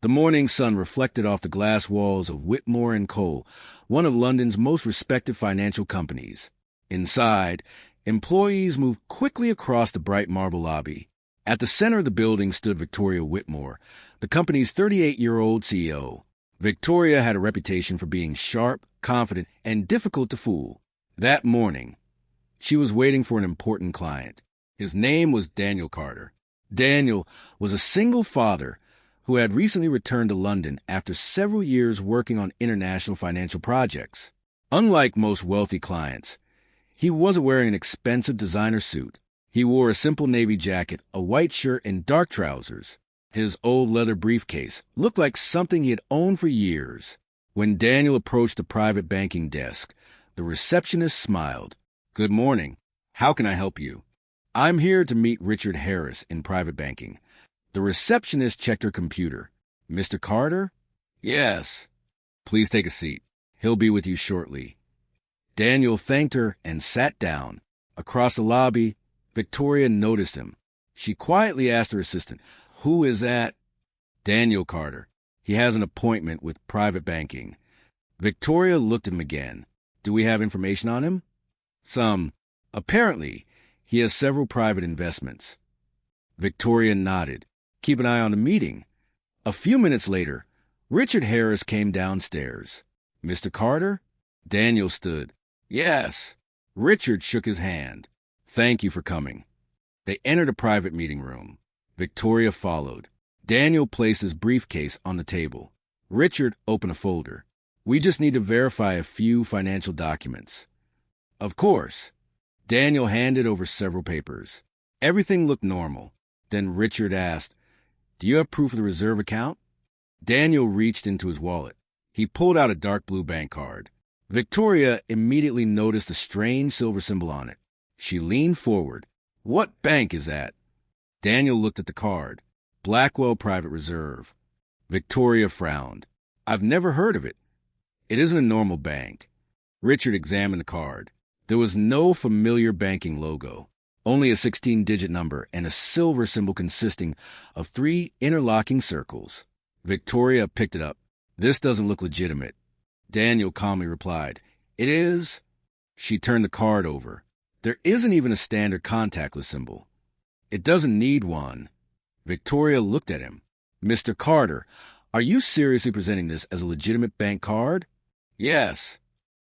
The morning sun reflected off the glass walls of Whitmore & Co., one of London's most respected financial companies. Inside, employees moved quickly across the bright marble lobby. At the center of the building stood Victoria Whitmore, the company's 38-year-old CEO. Victoria had a reputation for being sharp, confident, and difficult to fool. That morning, she was waiting for an important client. His name was Daniel Carter. Daniel was a single father who had recently returned to London after several years working on international financial projects. Unlike most wealthy clients, he wasn't wearing an expensive designer suit. He wore a simple navy jacket, a white shirt, and dark trousers. His old leather briefcase looked like something he had owned for years. When Daniel approached the private banking desk, the receptionist smiled. "Good morning. How can I help you?" "I'm here to meet Richard Harris in private banking." The receptionist checked her computer. "Mr. Carter?" "Yes." "Please take a seat. He'll be with you shortly." Daniel thanked her and sat down. Across the lobby, Victoria noticed him. She quietly asked her assistant, "Who is that?" "Daniel Carter. He has an appointment with private banking." Victoria looked at him again. "Do we have information on him?" "Some. Apparently, he has several private investments." Victoria nodded. "Keep an eye on the meeting." A few minutes later, Richard Harris came downstairs. "Mr. Carter?" Daniel stood. "Yes." Richard shook his hand. "Thank you for coming." They entered a private meeting room. Victoria followed. Daniel placed his briefcase on the table. Richard opened a folder. "We just need to verify a few financial documents." "Of course." Daniel handed over several papers. Everything looked normal. Then Richard asked, "Do you have proof of the reserve account?" Daniel reached into his wallet. He pulled out a dark blue bank card. Victoria immediately noticed a strange silver symbol on it. She leaned forward. "What bank is that?" Daniel looked at the card. "Blackwell Private Reserve." Victoria frowned. "I've never heard of it. It isn't a normal bank." Richard examined the card. There was no familiar banking logo, only a 16-digit number and a silver symbol consisting of 3 interlocking circles. Victoria picked it up. "This doesn't look legitimate." Daniel calmly replied, "It is." She turned the card over. "There isn't even a standard contactless symbol." "It doesn't need one." Victoria looked at him. "Mr. Carter, are you seriously presenting this as a legitimate bank card?" "Yes."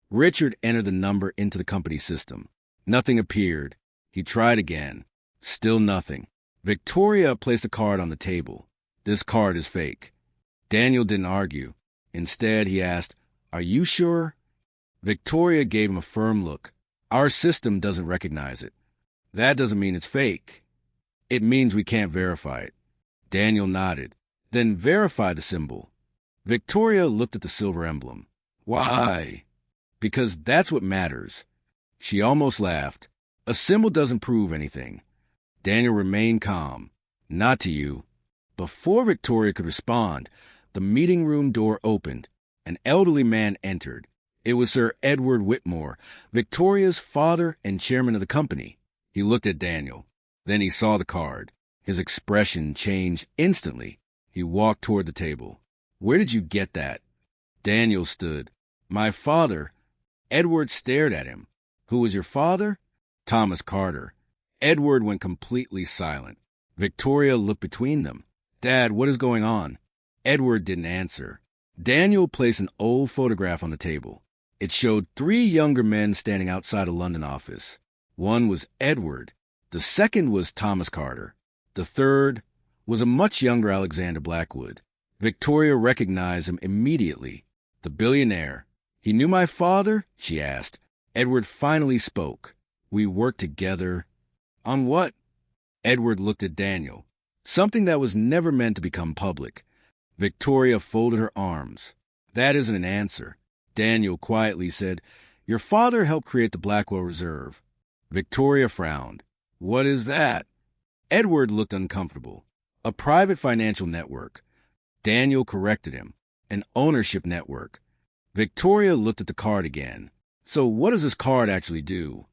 Richard entered the number into the company system. Nothing appeared. He tried again. Still nothing. Victoria placed the card on the table. "This card is fake." Daniel didn't argue. Instead, he asked, "Are you sure?" Victoria gave him a firm look. "Our system doesn't recognize it." "That doesn't mean it's fake." "It means we can't verify it." Daniel nodded. "Then verify the symbol." Victoria looked at the silver emblem. "Why?" "Because that's what matters." She almost laughed. "A symbol doesn't prove anything." Daniel remained calm. "Not to you." Before Victoria could respond, the meeting room door opened. An elderly man entered. It was Sir Edward Whitmore, Victoria's father and chairman of the company. He looked at Daniel. Then he saw the card. His expression changed instantly. He walked toward the table. "Where did you get that?" Daniel stood. "My father." Edward stared at him. "Who was your father?" "Thomas Carter." Edward went completely silent. Victoria looked between them. "Dad, what is going on?" Edward didn't answer. Daniel placed an old photograph on the table. It showed 3 younger men standing outside a London office. One was Edward. The second was Thomas Carter. The third was a much younger Alexander Blackwood. Victoria recognized him immediately. "The billionaire." "He knew my father?" she asked. Edward finally spoke. "We worked together." "On what?" Edward looked at Daniel. "Something that was never meant to become public." Victoria folded her arms. "That isn't an answer." Daniel quietly said, "Your father helped create the Blackwell Reserve." Victoria frowned. "What is that?" Edward looked uncomfortable. "A private financial network." Daniel corrected him. "An ownership network." Victoria looked at the card again. "So what does this card actually do?"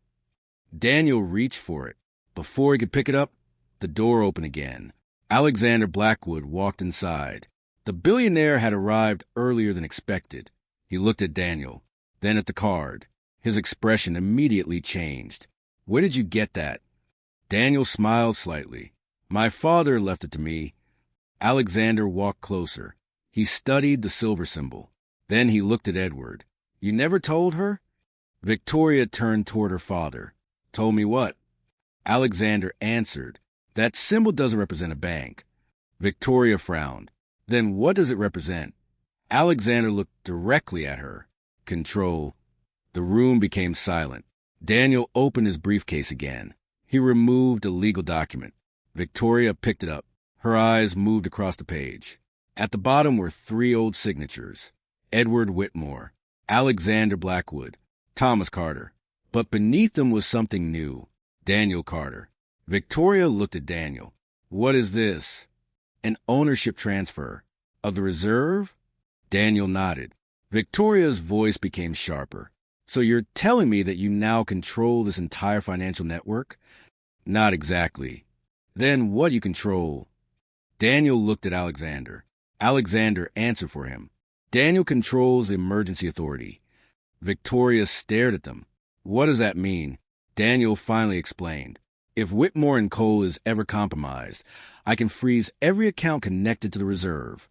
Daniel reached for it. Before he could pick it up, the door opened again. Alexander Blackwood walked inside. The billionaire had arrived earlier than expected. He looked at Daniel, then at the card. His expression immediately changed. Where did you get that? Daniel smiled slightly. My father left it to me. Alexander walked closer. He studied the silver symbol. Then he looked at Edward. You never told her? Victoria turned toward her father. Told me what? Alexander answered. That symbol doesn't represent a bank. Victoria frowned. Then what does it represent? Alexander looked directly at her. Control. The room became silent. Daniel opened his briefcase again. He removed a legal document. Victoria picked it up. Her eyes moved across the page. At the bottom were 3 old signatures. Edward Whitmore, Alexander Blackwood, Thomas Carter. But beneath them was something new. Daniel Carter. Victoria looked at Daniel. What is this? An ownership transfer. Of the reserve? Daniel nodded. Victoria's voice became sharper. So you're telling me that you now control this entire financial network? Not exactly. Then what do you control? Daniel looked at Alexander. Alexander answered for him. Daniel controls the emergency authority. Victoria stared at them. What does that mean? Daniel finally explained. If Whitmore and Cole is ever compromised, I can freeze every account connected to the reserve.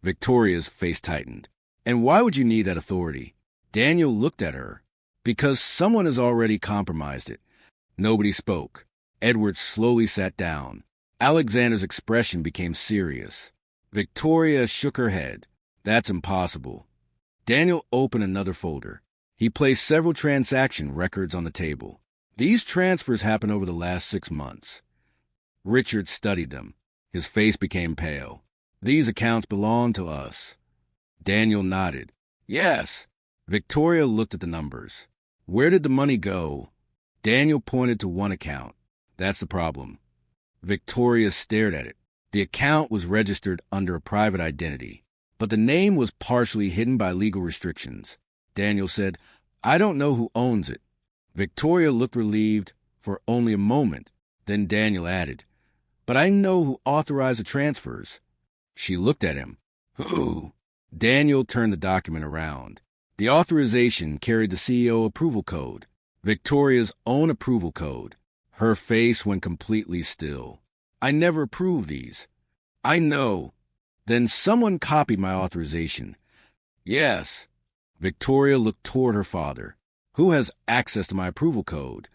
Victoria's face tightened. And why would you need that authority? Daniel looked at her. Because someone has already compromised it. Nobody spoke. Edward slowly sat down. Alexander's expression became serious. Victoria shook her head. That's impossible. Daniel opened another folder. He placed several transaction records on the table. These transfers happened over the last 6 months. Richard studied them. His face became pale. These accounts belong to us. Daniel nodded. Yes. Victoria looked at the numbers. Where did the money go? Daniel pointed to one account. That's the problem. Victoria stared at it. The account was registered under a private identity, but the name was partially hidden by legal restrictions. Daniel said, I don't know who owns it. Victoria looked relieved for only a moment. Then Daniel added, but I know who authorized the transfers. She looked at him. Who? Daniel turned the document around. The authorization carried the CEO approval code, Victoria's own approval code. Her face went completely still. I never approved these. I know. Then someone copied my authorization. Yes. Victoria looked toward her father. Who has access to my approval code?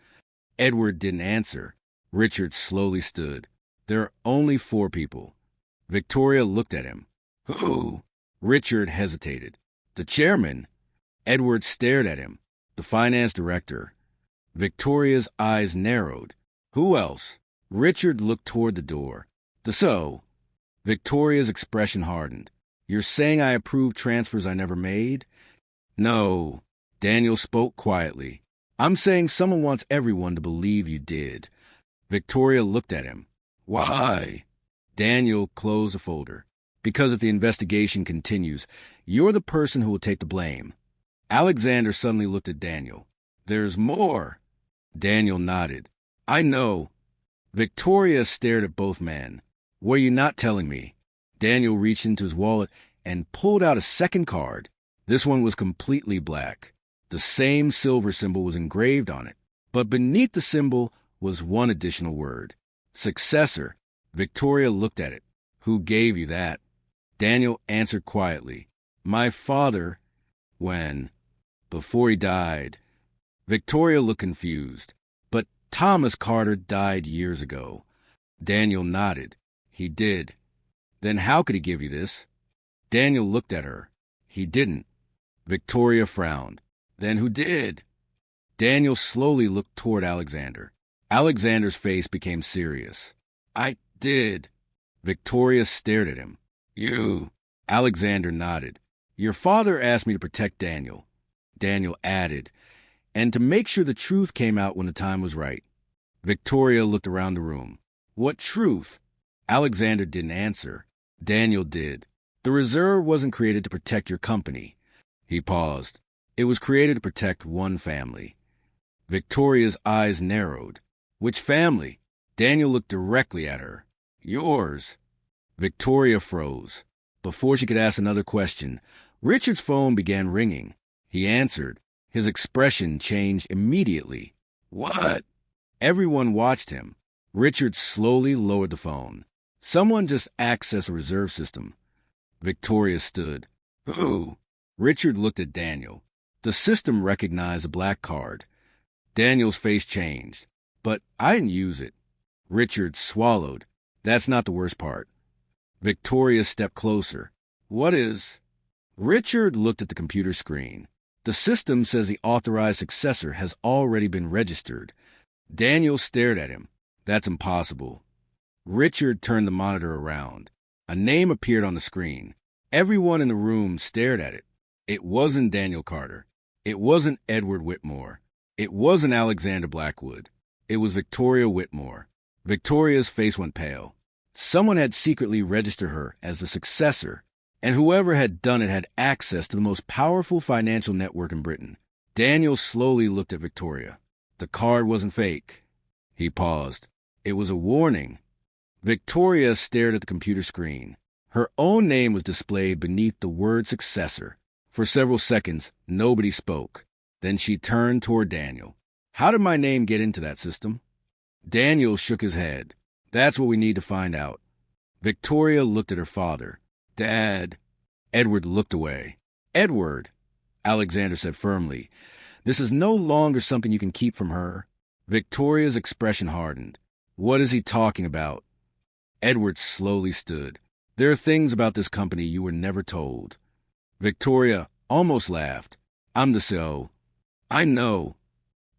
Edward didn't answer. Richard slowly stood. There are only 4 people. Victoria looked at him. Who? Richard hesitated. The chairman. Edward stared at him. The finance director. Victoria's eyes narrowed. Who else? Richard looked toward the door. So? Victoria's expression hardened. You're saying I approved transfers I never made? No. Daniel spoke quietly. I'm saying someone wants everyone to believe you did. Victoria looked at him. Why? Daniel closed the folder. Because if the investigation continues, you're the person who will take the blame. Alexander suddenly looked at Daniel. There's more. Daniel nodded. I know. Victoria stared at both men. Were you not telling me? Daniel reached into his wallet and pulled out a second card. This one was completely black. The same silver symbol was engraved on it, but beneath the symbol was one additional word. Successor. Victoria looked at it. Who gave you that? Daniel answered quietly. My father, when? Before he died. Victoria looked confused. But Thomas Carter died years ago. Daniel nodded. He did. Then how could he give you this? Daniel looked at her. He didn't. Victoria frowned. Then who did? Daniel slowly looked toward Alexander. Alexander's face became serious. I did. Victoria stared at him. You. Alexander nodded. Your father asked me to protect Daniel. Daniel added, and to make sure the truth came out when the time was right. Victoria looked around the room. What truth? Alexander didn't answer. Daniel did. The reserve wasn't created to protect your company. He paused. It was created to protect one family. Victoria's eyes narrowed. Which family? Daniel looked directly at her. Yours. Victoria froze. Before she could ask another question, Richard's phone began ringing. He answered. His expression changed immediately. What? Everyone watched him. Richard slowly lowered the phone. Someone just accessed a reserve system. Victoria stood. Who? Richard looked at Daniel. The system recognized a black card. Daniel's face changed. But I didn't use it. Richard swallowed. That's not the worst part. Victoria stepped closer. What is? Richard looked at the computer screen. The system says the authorized successor has already been registered. Daniel stared at him. That's impossible. Richard turned the monitor around. A name appeared on the screen. Everyone in the room stared at it. It wasn't Daniel Carter. It wasn't Edward Whitmore. It wasn't Alexander Blackwood. It was Victoria Whitmore. Victoria's face went pale. Someone had secretly registered her as the successor, and whoever had done it had access to the most powerful financial network in Britain. Daniel slowly looked at Victoria. The card wasn't fake. He paused. It was a warning. Victoria stared at the computer screen. Her own name was displayed beneath the word successor. For several seconds, nobody spoke. Then she turned toward Daniel. How did my name get into that system? Daniel shook his head. That's what we need to find out. Victoria looked at her father. Dad. Edward looked away. Edward, Alexander said firmly. This is no longer something you can keep from her. Victoria's expression hardened. What is he talking about? Edward slowly stood. There are things about this company you were never told. Victoria almost laughed. I'm the CEO. I know.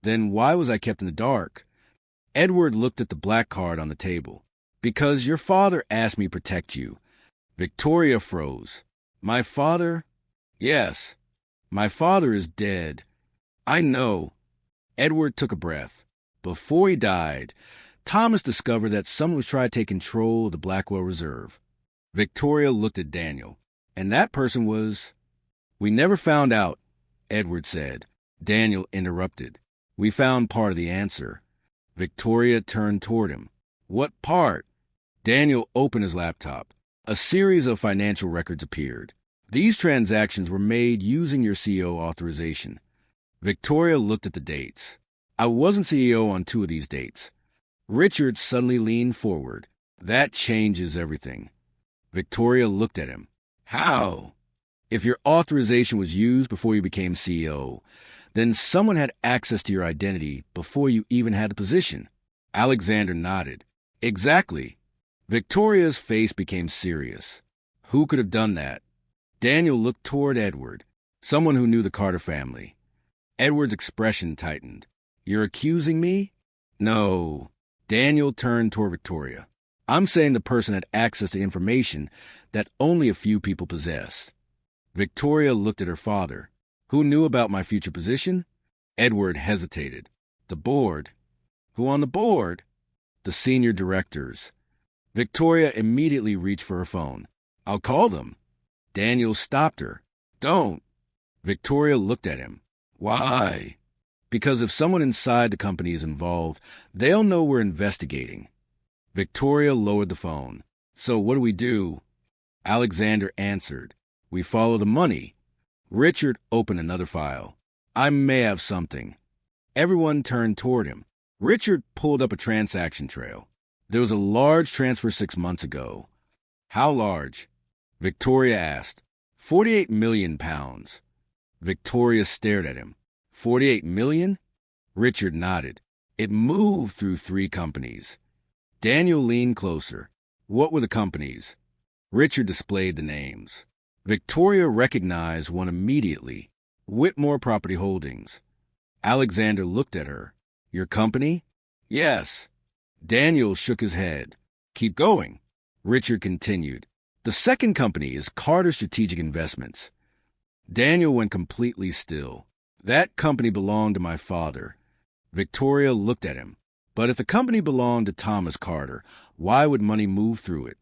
Then why was I kept in the dark? Edward looked at the black card on the table. Because your father asked me to protect you. Victoria froze. My father? Yes. My father is dead. I know. Edward took a breath. Before he died, Thomas discovered that someone was trying to take control of the Blackwell Reserve. Victoria looked at Daniel. And that person was... We never found out, Edward said. Daniel interrupted. We found part of the answer. Victoria turned toward him. What part? Daniel opened his laptop. A series of financial records appeared. These transactions were made using your CEO authorization. Victoria looked at the dates. I wasn't CEO on 2 of these dates. Richard suddenly leaned forward. That changes everything. Victoria looked at him. How? If your authorization was used before you became CEO, then someone had access to your identity before you even had the position. Alexander nodded. Exactly. Victoria's face became serious. Who could have done that? Daniel looked toward Edward, someone who knew the Carter family. Edward's expression tightened. You're accusing me? No. Daniel turned toward Victoria. I'm saying the person had access to information that only a few people possess. Victoria looked at her father. Who knew about my future position? Edward hesitated. The board. Who on the board? The senior directors. Victoria immediately reached for her phone. I'll call them. Daniel stopped her. Don't. Victoria looked at him. Why? Because if someone inside the company is involved, they'll know we're investigating. Victoria lowered the phone. So what do we do? Alexander answered. We follow the money. Richard opened another file. I may have something. Everyone turned toward him. Richard pulled up a transaction trail. There was a large transfer 6 months ago. How large? Victoria asked. 48 million pounds. Victoria stared at him. 48 million? Richard nodded. It moved through 3 companies. Daniel leaned closer. What were the companies? Richard displayed the names. Victoria recognized one immediately. Whitmore Property Holdings. Alexander looked at her. Your company? Yes. Daniel shook his head. Keep going. Richard continued. The second company is Carter Strategic Investments. Daniel went completely still. That company belonged to my father. Victoria looked at him. But if the company belonged to Thomas Carter, why would money move through it?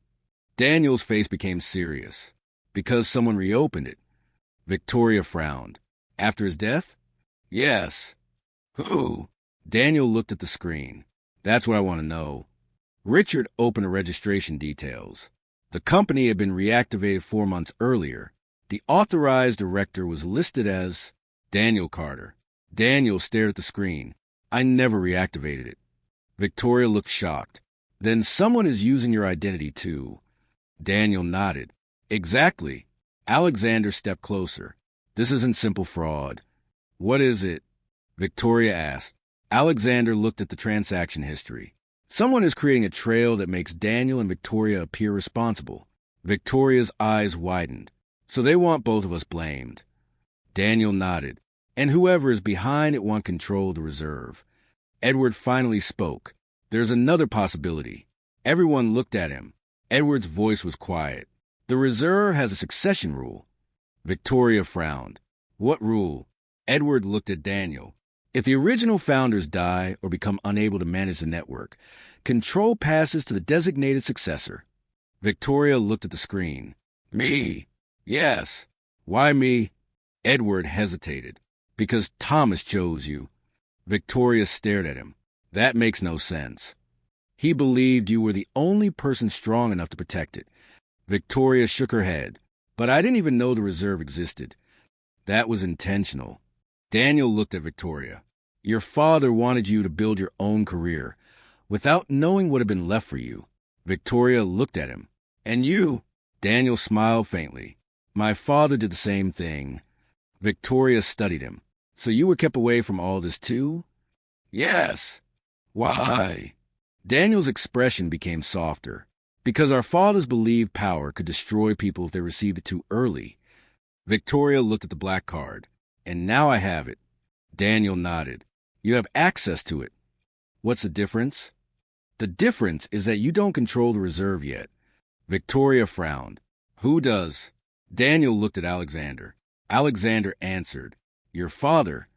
Daniel's face became serious. Because someone reopened it. Victoria frowned. After his death? Yes. Who? Daniel looked at the screen. That's what I want to know. Richard opened the registration details. The company had been reactivated 4 months earlier. The authorized director was listed as Daniel Carter. Daniel stared at the screen. I never reactivated it. Victoria looked shocked. Then someone is using your identity too. Daniel nodded. Exactly. Alexander stepped closer. This isn't simple fraud. What is it? Victoria asked. Alexander looked at the transaction history. Someone is creating a trail that makes Daniel and Victoria appear responsible. Victoria's eyes widened. So they want both of us blamed. Daniel nodded. And whoever is behind it want control of the reserve. Edward finally spoke. There's another possibility. Everyone looked at him. Edward's voice was quiet. The reserve has a succession rule. Victoria frowned. What rule? Edward looked at Daniel. If the original founders die or become unable to manage the network, control passes to the designated successor. Victoria looked at the screen. Me? Yes. Why me? Edward hesitated. Because Thomas chose you. Victoria stared at him. That makes no sense. He believed you were the only person strong enough to protect it. Victoria shook her head. But I didn't even know the reserve existed. That was intentional. Daniel looked at Victoria. Your father wanted you to build your own career, without knowing what had been left for you. Victoria looked at him. And you? Daniel smiled faintly. My father did the same thing. Victoria studied him. So you were kept away from all this too? Yes. Why? Daniel's expression became softer. Because our fathers believed power could destroy people if they received it too early. Victoria looked at the black card. And now I have it. Daniel nodded. You have access to it. What's the difference? The difference is that you don't control the reserve yet. Victoria frowned. Who does? Daniel looked at Alexander. Alexander answered. Your father.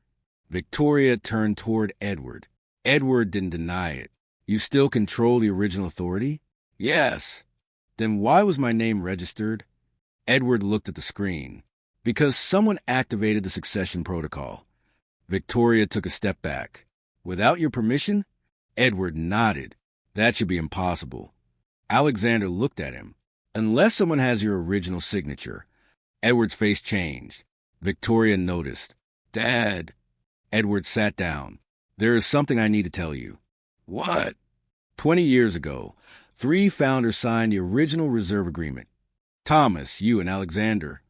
Victoria turned toward Edward. Edward didn't deny it. You still control the original authority? Yes. Then why was my name registered? Edward looked at the screen. Because someone activated the succession protocol. Victoria took a step back. Without your permission? Edward nodded. That should be impossible. Alexander looked at him. Unless someone has your original signature. Edward's face changed. Victoria noticed. Dad. Edward sat down. There is something I need to tell you. What? 20 years ago, 3 founders signed the original reserve agreement. Thomas, you, and Alexander.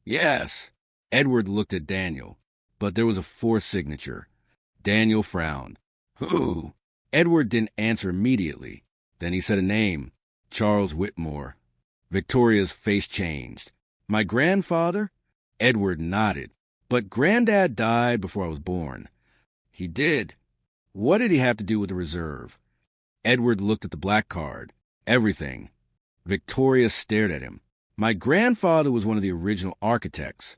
Yes. Edward looked at Daniel. But there was a 4th signature. Daniel frowned. Who? Edward didn't answer immediately. Then he said a name. Charles Whitmore. Victoria's face changed. My grandfather? Edward nodded. But Granddad died before I was born. He did. What did he have to do with the reserve? Edward looked at the black card. Everything. Victoria stared at him. My grandfather was one of the original architects.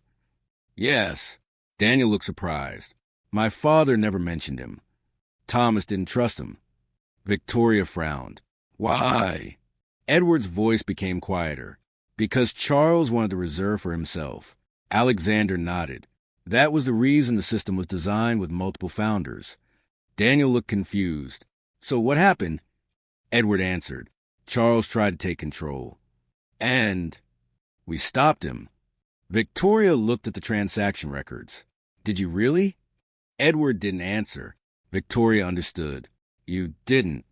Yes. Daniel looked surprised. My father never mentioned him. Thomas didn't trust him. Victoria frowned. Why? Edward's voice became quieter. Because Charles wanted the reserve for himself. Alexander nodded. That was the reason the system was designed with multiple founders. Daniel looked confused. So what happened? Edward answered. Charles tried to take control. And we stopped him. Victoria looked at the transaction records. Did you really? Edward didn't answer. Victoria understood. You didn't.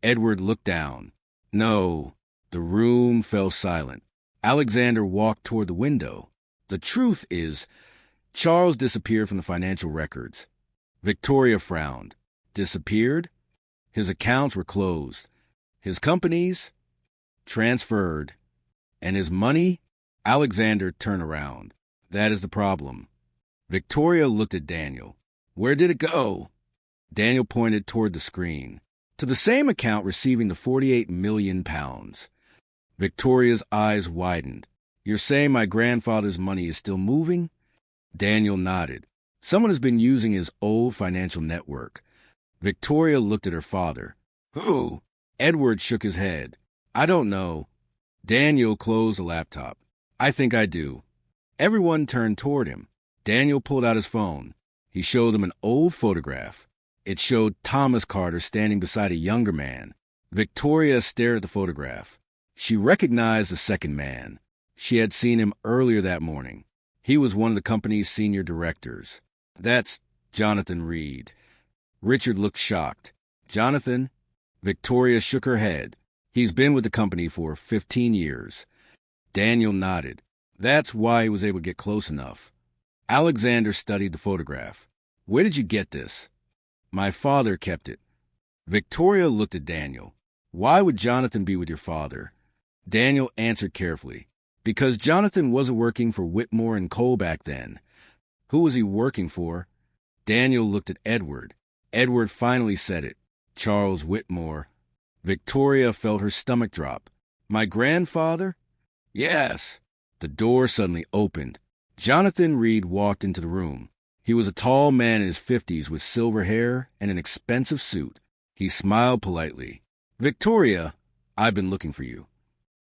Edward looked down. No. The room fell silent. Alexander walked toward the window. The truth is, Charles disappeared from the financial records. Victoria frowned. Disappeared? His accounts were closed. His companies? Transferred. And his money? Alexander turned around. That is the problem. Victoria looked at Daniel. Where did it go? Daniel pointed toward the screen. To the same account receiving the 48 million pounds. Victoria's eyes widened. You're saying my grandfather's money is still moving? Daniel nodded. Someone has been using his old financial network. Victoria looked at her father. Who? Edward shook his head. I don't know. Daniel closed the laptop. I think I do. Everyone turned toward him. Daniel pulled out his phone. He showed them an old photograph. It showed Thomas Carter standing beside a younger man. Victoria stared at the photograph. She recognized the second man. She had seen him earlier that morning. He was one of the company's senior directors. That's Jonathan Reed. Richard looked shocked. Jonathan? Victoria shook her head. He's been with the company for 15 years. Daniel nodded. That's why he was able to get close enough. Alexander studied the photograph. Where did you get this? My father kept it. Victoria looked at Daniel. Why would Jonathan be with your father? Daniel answered carefully. Because Jonathan wasn't working for Whitmore and Cole back then. Who was he working for? Daniel looked at Edward. Edward finally said it. Charles Whitmore. Victoria felt her stomach drop. My grandfather? Yes. The door suddenly opened. Jonathan Reed walked into the room. He was a tall man in his 50s with silver hair and an expensive suit. He smiled politely. Victoria, I've been looking for you.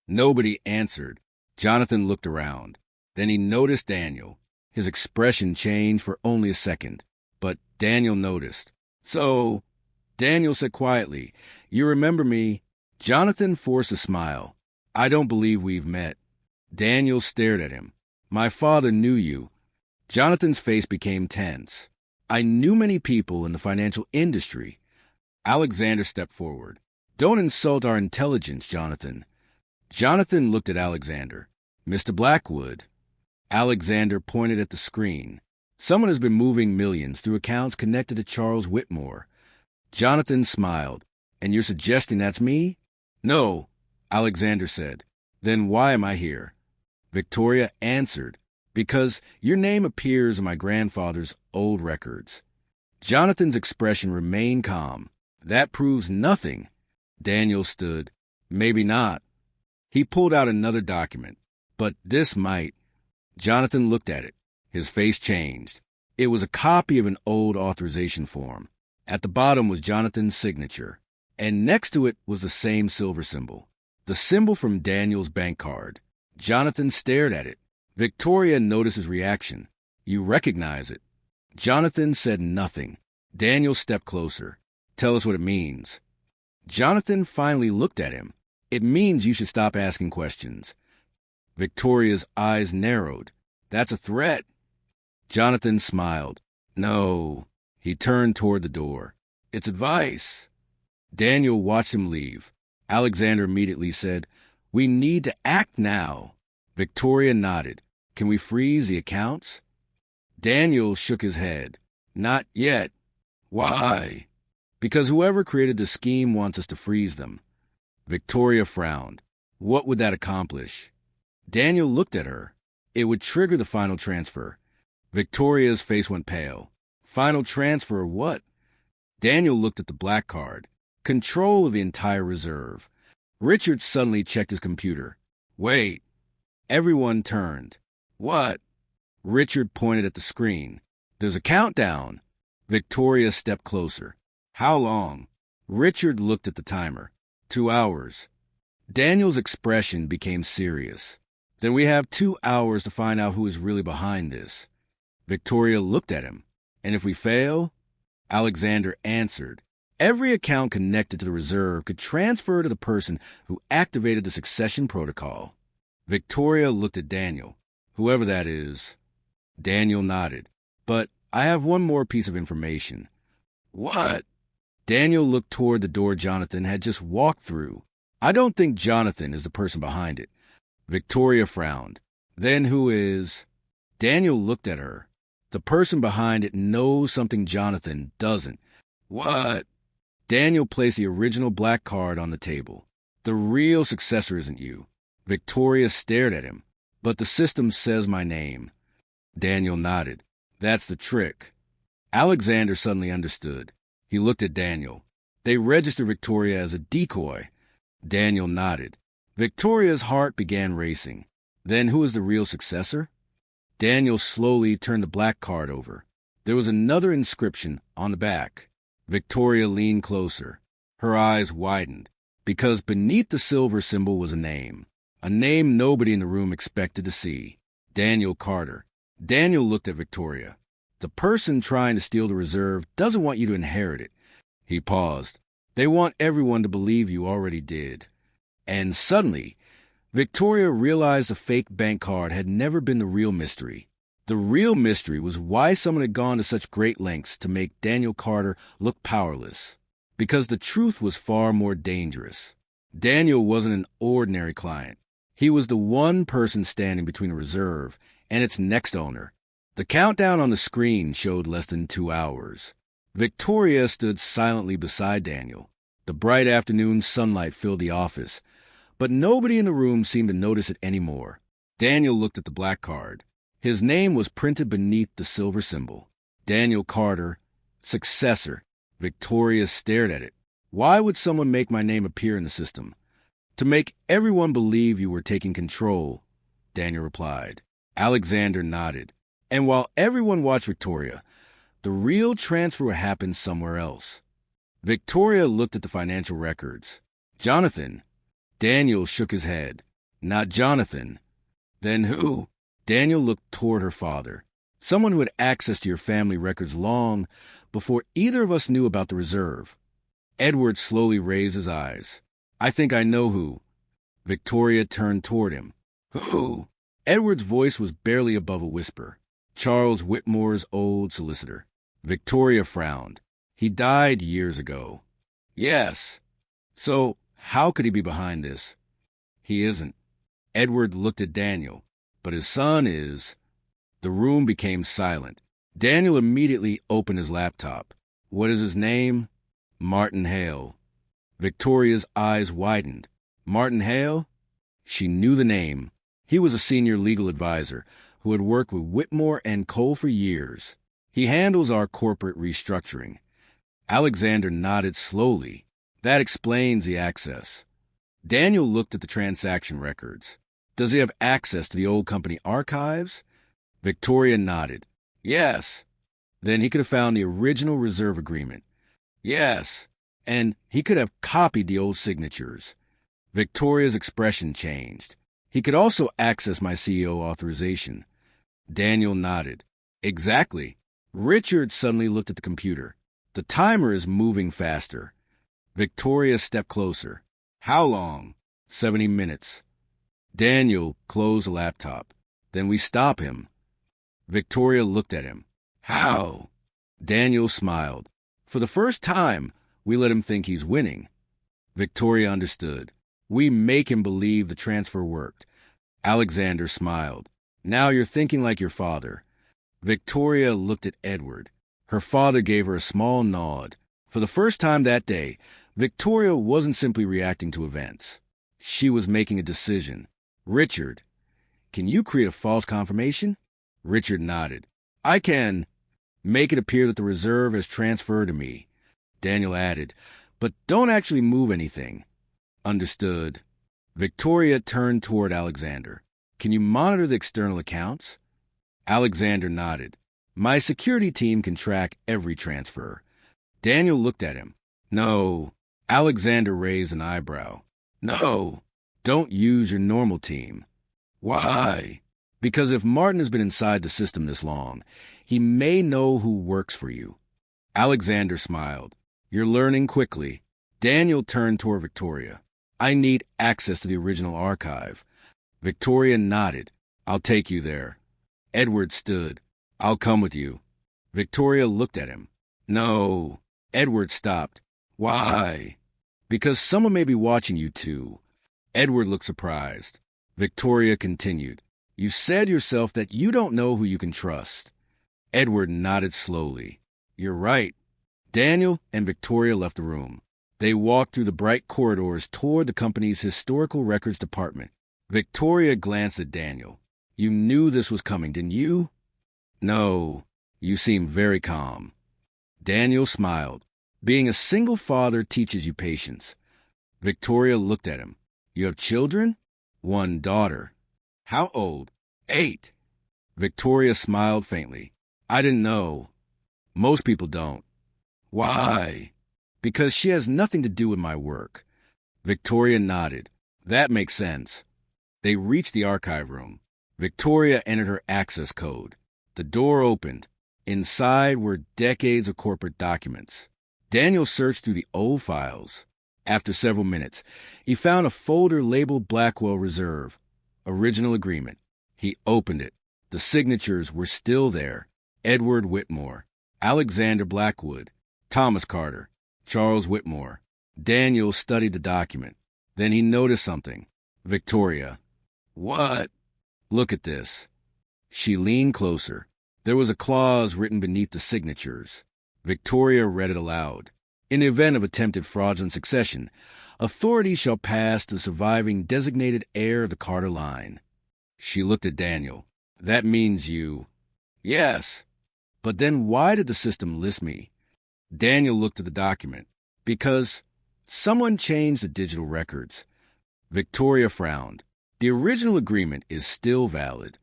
Nobody answered. Jonathan looked around. Then he noticed Daniel. His expression changed for only a second, but Daniel noticed. So, Daniel said quietly, you remember me? Jonathan forced a smile. I don't believe we've met. Daniel stared at him. My father knew you. Jonathan's face became tense. I knew many people in the financial industry. Alexander stepped forward. Don't insult our intelligence, Jonathan. Jonathan looked at Alexander. Mr. Blackwood. Alexander pointed at the screen. Someone has been moving millions through accounts connected to Charles Whitmore. Jonathan smiled. And you're suggesting that's me? No, Alexander said. Then why am I here? Victoria answered. Because your name appears in my grandfather's old records. Jonathan's expression remained calm. That proves nothing. Daniel stood. Maybe not. He pulled out another document. But this might. Jonathan looked at it. His face changed. It was a copy of an old authorization form. At the bottom was Jonathan's signature. And next to it was the same silver symbol. The symbol from Daniel's bank card. Jonathan stared at it. Victoria noticed his reaction. You recognize it. Jonathan said nothing. Daniel stepped closer. Tell us what it means. Jonathan finally looked at him. It means you should stop asking questions. Victoria's eyes narrowed. That's a threat. Jonathan smiled. No. He turned toward the door. It's advice. Daniel watched him leave. Alexander immediately said, We need to act now. Victoria nodded. Can we freeze the accounts? Daniel shook his head. Not yet. Why? Because whoever created the scheme wants us to freeze them. Victoria frowned. What would that accomplish? Daniel looked at her. It would trigger the final transfer. Victoria's face went pale. Final transfer what? Daniel looked at the black card. Control of the entire reserve. Richard suddenly checked his computer. Wait. Everyone turned. What? Richard pointed at the screen. There's a countdown. Victoria stepped closer. How long? Richard looked at the timer. 2 hours. Daniel's expression became serious. Then we have 2 hours to find out who is really behind this. Victoria looked at him. And if we fail? Alexander answered. Every account connected to the reserve could transfer to the person who activated the succession protocol. Victoria looked at Daniel. Whoever that is. Daniel nodded. But I have one more piece of information. What? Daniel looked toward the door Jonathan had just walked through. I don't think Jonathan is the person behind it. Victoria frowned. Then who is? Daniel looked at her. The person behind it knows something Jonathan doesn't. What? Daniel placed the original black card on the table. The real successor isn't you. Victoria stared at him. But the system says my name. Daniel nodded. That's the trick. Alexander suddenly understood. He looked at Daniel. They registered Victoria as a decoy. Daniel nodded. Victoria's heart began racing. Then who is the real successor? Daniel slowly turned the black card over. There was another inscription on the back. Victoria leaned closer. Her eyes widened, because beneath the silver symbol was a name nobody in the room expected to see. Daniel Carter. Daniel looked at Victoria. The person trying to steal the reserve doesn't want you to inherit it. He paused. They want everyone to believe you already did. And suddenly, Victoria realized the fake bank card had never been the real mystery. The real mystery was why someone had gone to such great lengths to make Daniel Carter look powerless. Because the truth was far more dangerous. Daniel wasn't an ordinary client. He was the one person standing between a reserve and its next owner. The countdown on the screen showed less than 2 hours. Victoria stood silently beside Daniel. The bright afternoon sunlight filled the office, but nobody in the room seemed to notice it anymore. Daniel looked at the black card. His name was printed beneath the silver symbol. Daniel Carter, successor. Victoria stared at it. Why would someone make my name appear in the system? To make everyone believe you were taking control, Daniel replied. Alexander nodded. And while everyone watched Victoria, the real transfer happened somewhere else. Victoria looked at the financial records. Jonathan. Daniel shook his head. Not Jonathan. Then who? Daniel looked toward her father. Someone who had access to your family records long before either of us knew about the reserve. Edward slowly raised his eyes. I think I know who. Victoria turned toward him. Who? Edward's voice was barely above a whisper. Charles Whitmore's old solicitor. Victoria frowned. He died years ago. Yes. So, how could he be behind this? He isn't. Edward looked at Daniel. But his son is. The room became silent. Daniel immediately opened his laptop. What is his name? Martin Hale. Victoria's eyes widened. Martin Hale? She knew the name. He was a senior legal advisor who had worked with Whitmore and Cole for years. He handles our corporate restructuring. Alexander nodded slowly. That explains the access. Daniel looked at the transaction records. Does he have access to the old company archives? Victoria nodded. Yes. Then he could have found the original reserve agreement. Yes. And he could have copied the old signatures. Victoria's expression changed. He could also access my CEO authorization. Daniel nodded. Exactly. Richard suddenly looked at the computer. The timer is moving faster. Victoria stepped closer. How long? 70 minutes. Daniel closed the laptop. Then we stop him. Victoria looked at him. How? Daniel smiled. For the first time, we let him think he's winning. Victoria understood. We make him believe the transfer worked. Alexander smiled. Now you're thinking like your father. Victoria looked at Edward. Her father gave her a small nod. For the first time that day, Victoria wasn't simply reacting to events. She was making a decision. Richard, can you create a false confirmation? Richard nodded. I can. Make it appear that the reserve has transferred to me. Daniel added, but don't actually move anything. Understood. Victoria turned toward Alexander. Can you monitor the external accounts? Alexander nodded. My security team can track every transfer. Daniel looked at him. No. Alexander raised an eyebrow. No. Don't use your normal team. Why? Because if Martin has been inside the system this long, he may know who works for you. Alexander smiled. You're learning quickly. Daniel turned toward Victoria. I need access to the original archive. Victoria nodded. I'll take you there. Edward stood. I'll come with you. Victoria looked at him. No. Edward stopped. Why? Because someone may be watching you too. Edward looked surprised. Victoria continued. You said yourself that you don't know who you can trust. Edward nodded slowly. You're right. Daniel and Victoria left the room. They walked through the bright corridors toward the company's historical records department. Victoria glanced at Daniel. You knew this was coming, didn't you? No. You seem very calm. Daniel smiled. Being a single father teaches you patience. Victoria looked at him. You have children? One daughter. How old? 8. Victoria smiled faintly. I didn't know. Most people don't. Why? Because she has nothing to do with my work. Victoria nodded. That makes sense. They reached the archive room. Victoria entered her access code. The door opened. Inside were decades of corporate documents. Daniel searched through the old files. After several minutes, he found a folder labeled Blackwell Reserve, Original Agreement. He opened it. The signatures were still there. Edward Whitmore, Alexander Blackwood, Thomas Carter, Charles Whitmore. Daniel studied the document. Then he noticed something. Victoria. What? Look at this. She leaned closer. There was a clause written beneath the signatures. Victoria read it aloud. In the event of attempted fraudulent succession, authority shall pass to the surviving designated heir of the Carter line. She looked at Daniel. That means you. Yes. But then why did the system list me? Daniel looked at the document. Because someone changed the digital records. Victoria frowned. The original agreement is still valid.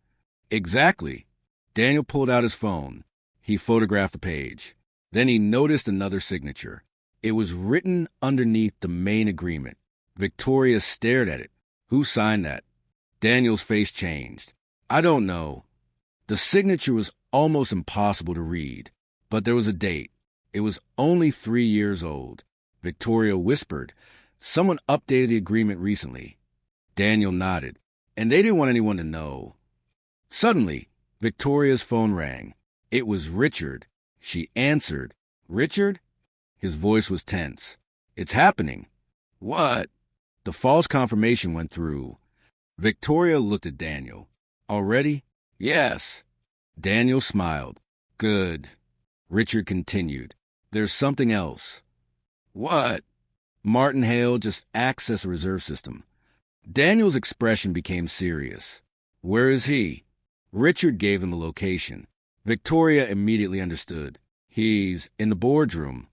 Exactly. Daniel pulled out his phone. He photographed the page. Then he noticed another signature. It was written underneath the main agreement. Victoria stared at it. Who signed that? Daniel's face changed. I don't know. The signature was almost impossible to read, but there was a date. It was only 3 years old. Victoria whispered, someone updated the agreement recently. Daniel nodded, and they didn't want anyone to know. Suddenly, Victoria's phone rang. It was Richard. She answered. Richard? His voice was tense. It's happening. What? The false confirmation went through. Victoria looked at Daniel. Already? Yes. Daniel smiled. Good. Richard continued. There's something else. What? Martin Hale just accessed the reserve system. Daniel's expression became serious. Where is he? Richard gave them a location. Victoria immediately understood. He's in the boardroom.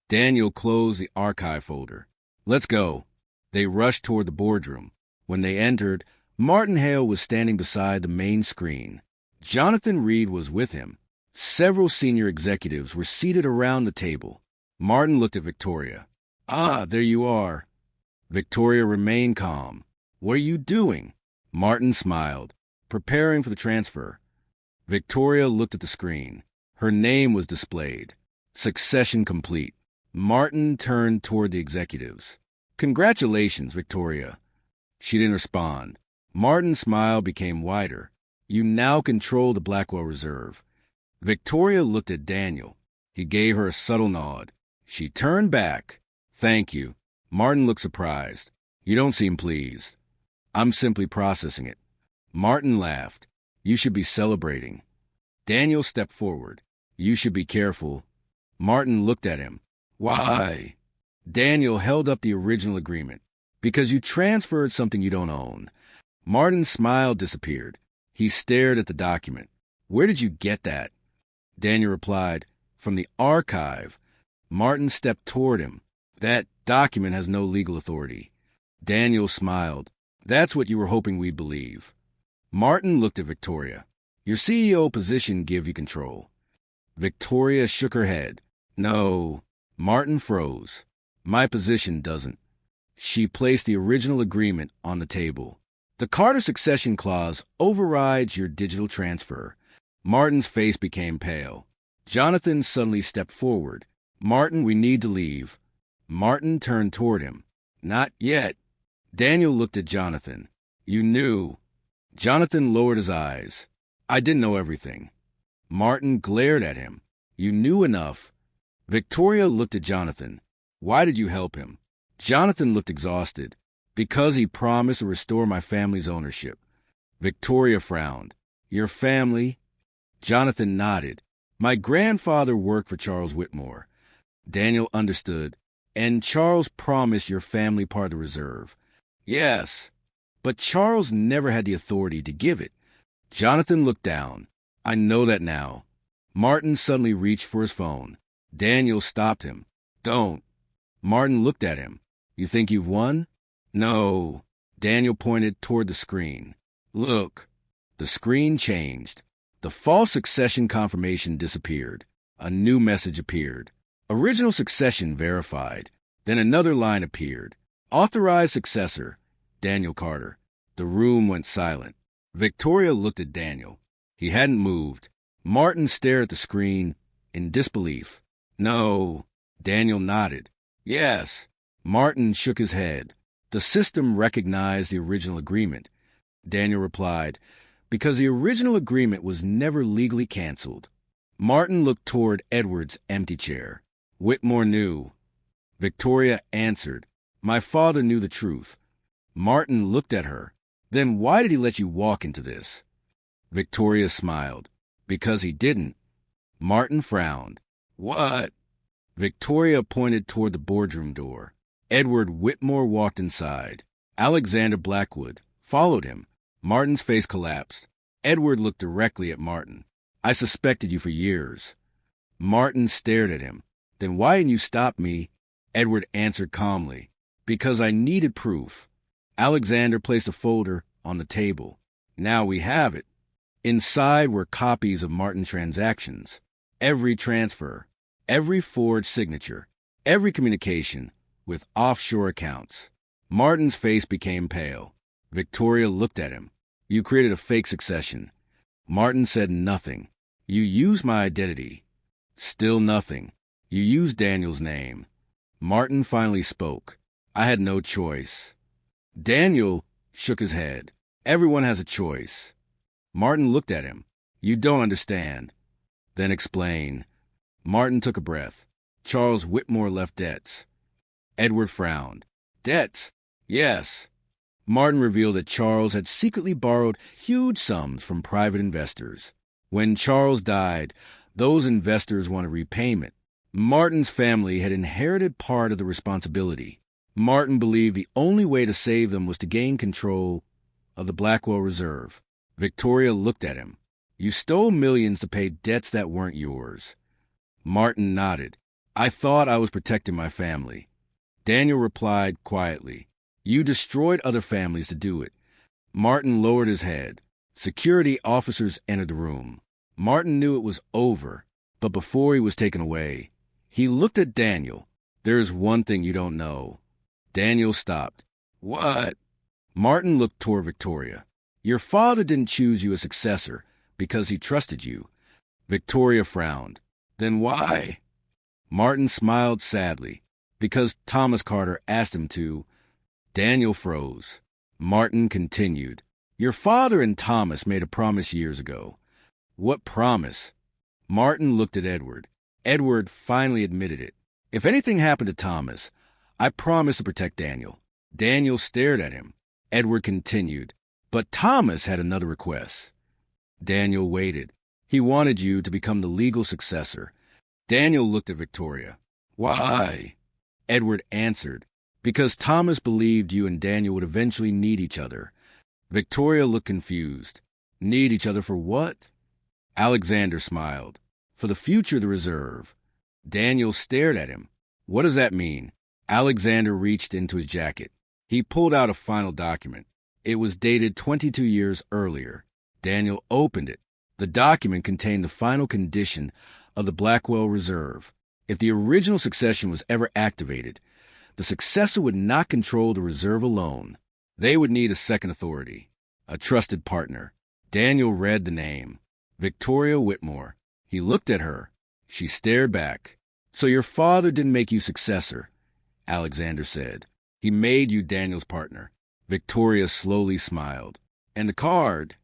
Daniel closed the archive folder. Let's go. They rushed toward the boardroom. When they entered, Martin Hale was standing beside the main screen. Jonathan Reed was with him. Several senior executives were seated around the table. Martin looked at Victoria. Ah, there you are. Victoria remained calm. What are you doing? Martin smiled. Preparing for the transfer. Victoria looked at the screen. Her name was displayed. Succession complete. Martin turned toward the executives. Congratulations, Victoria. She didn't respond. Martin's smile became wider. You now control the Blackwell Reserve. Victoria looked at Daniel. He gave her a subtle nod. She turned back. Thank you. Martin looked surprised. You don't seem pleased. I'm simply processing it. Martin laughed. You should be celebrating. Daniel stepped forward. You should be careful. Martin looked at him. Why? Daniel held up the original agreement. Because you transferred something you don't own. Martin's smile disappeared. He stared at the document. Where did you get that? Daniel replied, from the archive. Martin stepped toward him. That document has no legal authority. Daniel smiled. That's what you were hoping we'd believe. Martin looked at Victoria. Your CEO position give you control. Victoria shook her head. No. Martin froze. My position doesn't. She placed the original agreement on the table. The Carter succession clause overrides your digital transfer. Martin's face became pale. Jonathan suddenly stepped forward. Martin, we need to leave. Martin turned toward him. Not yet. Daniel looked at Jonathan. You knew. Jonathan lowered his eyes. I didn't know everything. Martin glared at him. You knew enough. Victoria looked at Jonathan. Why did you help him? Jonathan looked exhausted. Because he promised to restore my family's ownership. Victoria frowned. Your family? Jonathan nodded. My grandfather worked for Charles Whitmore. Daniel understood. And Charles promised your family part of the reserve. Yes. But Charles never had the authority to give it. Jonathan looked down. I know that now. Martin suddenly reached for his phone. Daniel stopped him. Don't. Martin looked at him. You think you've won? No. Daniel pointed toward the screen. Look. The screen changed. The false succession confirmation disappeared. A new message appeared. Original succession verified. Then another line appeared. Authorized successor, Daniel Carter. The room went silent. Victoria looked at Daniel. He hadn't moved. Martin stared at the screen in disbelief. No. Daniel nodded. Yes. Martin shook his head. The system recognized the original agreement. Daniel replied, because the original agreement was never legally canceled. Martin looked toward Edward's empty chair. Whitmore knew. Victoria answered, my father knew the truth. Martin looked at her. Then why did he let you walk into this? Victoria smiled. Because he didn't. Martin frowned. What? Victoria pointed toward the boardroom door. Edward Whitmore walked inside. Alexander Blackwood followed him. Martin's face collapsed. Edward looked directly at Martin. I suspected you for years. Martin stared at him. Then why didn't you stop me? Edward answered calmly. Because I needed proof. Alexander placed a folder on the table. Now we have it. Inside were copies of Martin's transactions. Every transfer, every forged signature, every communication with offshore accounts. Martin's face became pale. Victoria looked at him. You created a fake succession. Martin said nothing. You used my identity. Still nothing. You used Daniel's name. Martin finally spoke. I had no choice. Daniel shook his head. Everyone has a choice. Martin looked at him. You don't understand. Then explain. Martin took a breath. Charles Whitmore left debts. Edward frowned. Debts? Yes. Martin revealed that Charles had secretly borrowed huge sums from private investors. When Charles died, those investors wanted repayment. Martin's family had inherited part of the responsibility. Martin believed the only way to save them was to gain control of the Blackwell Reserve. Victoria looked at him. You stole millions to pay debts that weren't yours. Martin nodded. I thought I was protecting my family. Daniel replied quietly. You destroyed other families to do it. Martin lowered his head. Security officers entered the room. Martin knew it was over, but before he was taken away, he looked at Daniel. There's one thing you don't know. Daniel stopped. What? Martin looked toward Victoria. Your father didn't choose you a successor because he trusted you. Victoria frowned. Then why? Martin smiled sadly. Because Thomas Carter asked him to. Daniel froze. Martin continued. Your father and Thomas made a promise years ago. What promise? Martin looked at Edward. Edward finally admitted it. If anything happened to Thomas, I promised to protect Daniel. Daniel stared at him. Edward continued. But Thomas had another request. Daniel waited. He wanted you to become the legal successor. Daniel looked at Victoria. Why? Edward answered. Because Thomas believed you and Daniel would eventually need each other. Victoria looked confused. Need each other for what? Alexander smiled. For the future of the reserve. Daniel stared at him. What does that mean? Alexander reached into his jacket. He pulled out a final document. It was dated 22 years earlier. Daniel opened it. The document contained the final condition of the Blackwell Reserve. If the original succession was ever activated, the successor would not control the reserve alone. They would need a second authority, a trusted partner. Daniel read the name. Victoria Whitmore. He looked at her. She stared back. So your father didn't make you successor, Alexander said. He made you Daniel's partner. Victoria slowly smiled. And the card?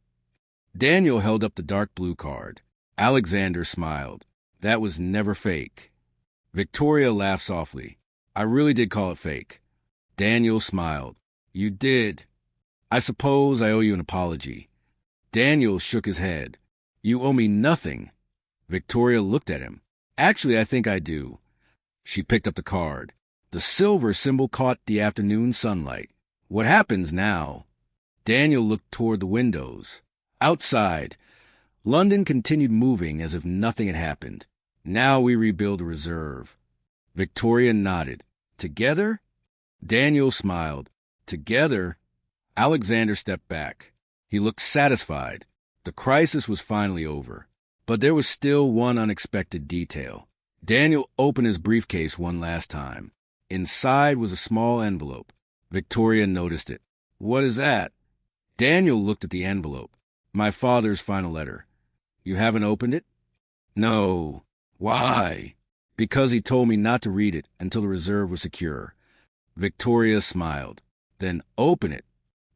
Daniel held up the dark blue card. Alexander smiled. That was never fake. Victoria laughed softly. I really did call it fake. Daniel smiled. You did. I suppose I owe you an apology. Daniel shook his head. You owe me nothing. Victoria looked at him. Actually, I think I do. She picked up the card. The silver symbol caught the afternoon sunlight. What happens now? Daniel looked toward the windows. Outside, London continued moving as if nothing had happened. Now we rebuild a reserve. Victoria nodded. Together? Daniel smiled. Together? Alexander stepped back. He looked satisfied. The crisis was finally over. But there was still one unexpected detail. Daniel opened his briefcase one last time. Inside was a small envelope. Victoria noticed it. What is that? Daniel looked at the envelope. My father's final letter. You haven't opened it? No. Why? Because he told me not to read it until the reserve was secure. Victoria smiled. Then open it.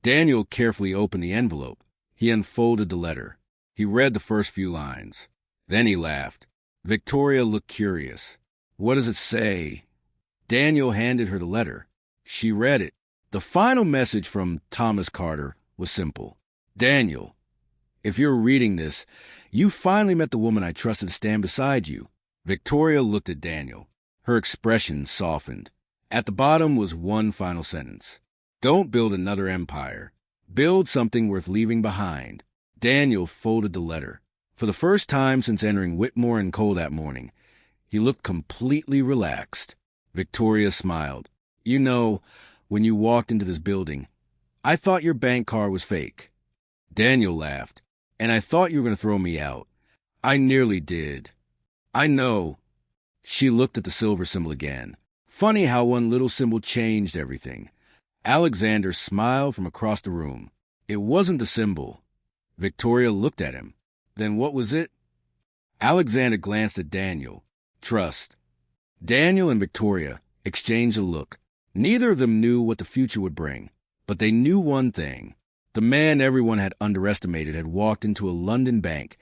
Daniel carefully opened the envelope. He unfolded the letter. He read the first few lines. Then he laughed. Victoria looked curious. What does it say? Daniel handed her the letter. She read it. The final message from Thomas Carter was simple. Daniel, if you're reading this, you finally met the woman I trusted to stand beside you. Victoria looked at Daniel. Her expression softened. At the bottom was one final sentence. Don't build another empire. Build something worth leaving behind. Daniel folded the letter. For the first time since entering Whitmore and Cole that morning, he looked completely relaxed. Victoria smiled. You know, when you walked into this building, I thought your bank card was fake. Daniel laughed. And I thought you were going to throw me out. I nearly did. I know. She looked at the silver symbol again. Funny how one little symbol changed everything. Alexander smiled from across the room. It wasn't the symbol. Victoria looked at him. Then what was it? Alexander glanced at Daniel. Trust. Daniel and Victoria exchanged a look. Neither of them knew what the future would bring, but they knew one thing. The man everyone had underestimated had walked into a London bank,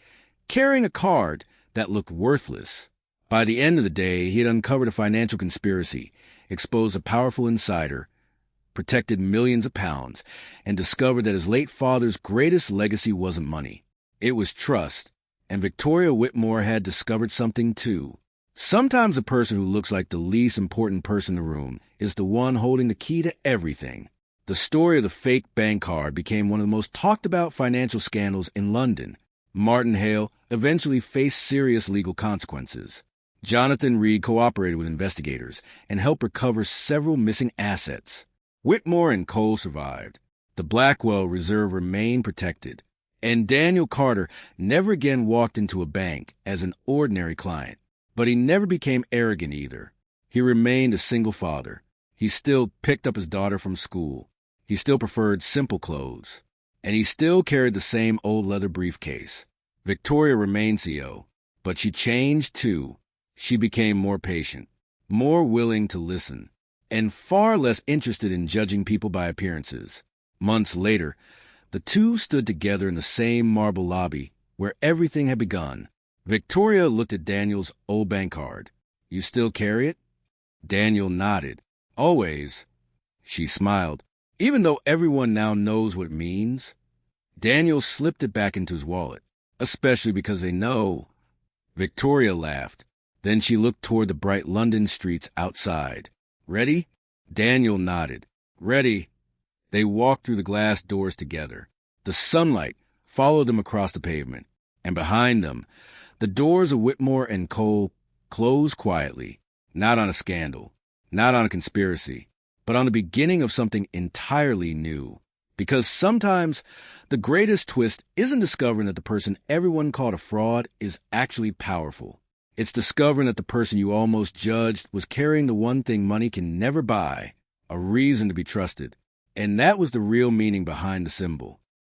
carrying a card that looked worthless. By the end of the day, he had uncovered a financial conspiracy, exposed a powerful insider, protected millions of pounds, and discovered that his late father's greatest legacy wasn't money. It was trust, and Victoria Whitmore had discovered something too. Sometimes the person who looks like the least important person in the room is the one holding the key to everything. The story of the fake bank card became one of the most talked about financial scandals in London. Martin Hale eventually faced serious legal consequences. Jonathan Reed cooperated with investigators and helped recover several missing assets. Whitmore and Cole survived. The Blackwell Reserve remained protected. And Daniel Carter never again walked into a bank as an ordinary client. But he never became arrogant either. He remained a single father. He still picked up his daughter from school. He still preferred simple clothes. And he still carried the same old leather briefcase. Victoria remained CEO, but she changed too. She became more patient, more willing to listen, and far less interested in judging people by appearances. Months later, the two stood together in the same marble lobby where everything had begun. Victoria looked at Daniel's old bank card. You still carry it? Daniel nodded. Always. She smiled. Even though everyone now knows what it means, Daniel slipped it back into his wallet, especially because they know. Victoria laughed. Then she looked toward the bright London streets outside. Ready? Daniel nodded. Ready. They walked through the glass doors together. The sunlight followed them across the pavement, and behind them, the doors of Whitmore and Cole closed quietly, not on a scandal, not on a conspiracy, but on the beginning of something entirely new. Because sometimes the greatest twist isn't discovering that the person everyone called a fraud is actually powerful. It's discovering that the person you almost judged was carrying the one thing money can never buy, a reason to be trusted. And that was the real meaning behind the symbol.